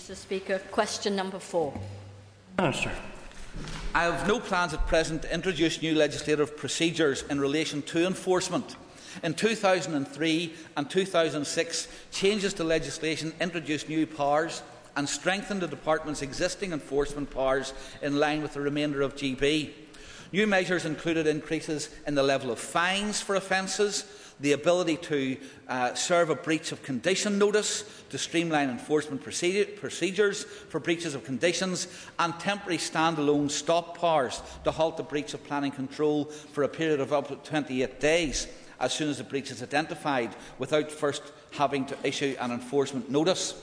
Mr. Speaker. Question number 4. Minister. I have no plans at present to introduce new legislative procedures in relation to enforcement. In 2003 and 2006, changes to legislation introduced new powers and strengthened the Department's existing enforcement powers in line with the remainder of GB. New measures included increases in the level of fines for offences, the ability to serve a breach of condition notice to streamline enforcement procedures for breaches of conditions, and temporary stand-alone stop powers to halt the breach of planning control for a period of up to 28 days as soon as the breach is identified, without first having to issue an enforcement notice.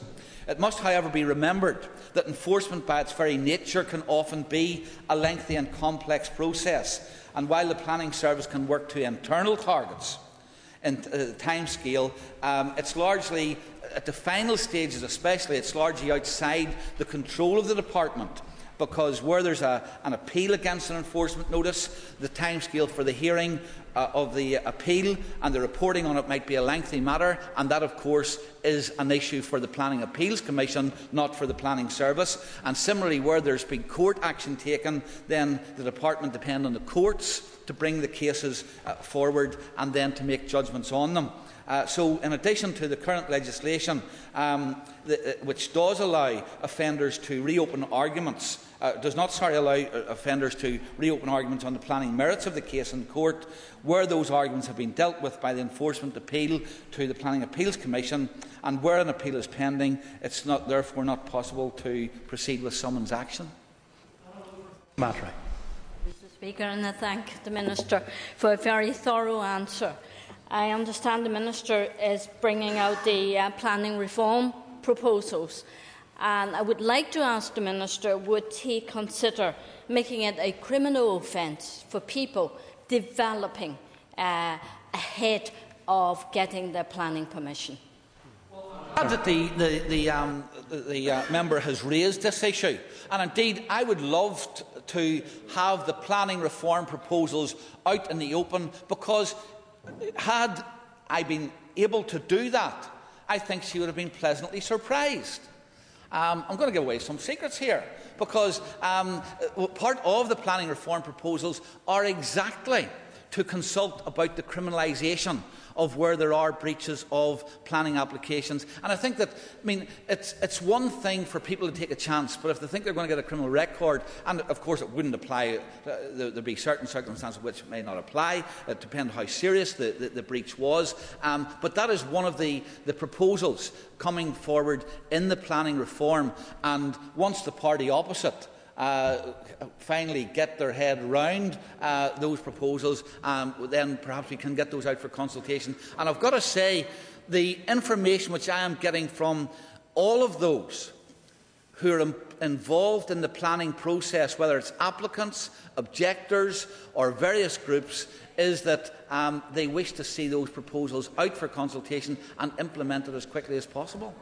It must, however, be remembered that enforcement by its very nature can often be a lengthy and complex process, and while the Planning Service can work to internal targets in timescale, it's largely, at the final stages especially, it's largely outside the control of the Department, because where there's an appeal against an enforcement notice, the timescale for the hearing of the appeal and the reporting on it might be a lengthy matter, and that, of course, is an issue for the Planning Appeals Commission, not for the Planning Service. And similarly, where there's been court action taken, then the Department depends on the courts to bring the cases forward and then to make judgments on them. So, in addition to the current legislation, which does allow offenders to reopen arguments, does not allow offenders to reopen arguments on the planning merits of the case in court, where those arguments have been dealt with by the enforcement appeal to the Planning Appeals Commission, and where an appeal is pending, it's therefore not possible to proceed with summons action. Mr. Speaker, and I thank the Minister for a very thorough answer. I understand the Minister is bringing out the planning reform proposals, and I would like to ask the Minister, would he consider making it a criminal offence for people developing ahead of getting their planning permission? I'm glad that the member has raised this issue, and indeed I would love to have the planning reform proposals out in the open, because had I been able to do that, I think she would have been pleasantly surprised. I'm going to give away some secrets here, because part of the planning reform proposals are exactly to consult about the criminalisation of where there are breaches of planning applications. And I think that, it's one thing for people to take a chance, but if they think they're going to get a criminal record, and of course it wouldn't apply, there'd be certain circumstances which it may not apply, it depends how serious the breach was, but that is one of the proposals coming forward in the planning reform, and once the party opposite finally get their head round those proposals, then perhaps we can get those out for consultation. And I've got to say, the information which I am getting from all of those who are involved in the planning process, whether it's applicants, objectors or various groups, is that they wish to see those proposals out for consultation and implemented as quickly as possible.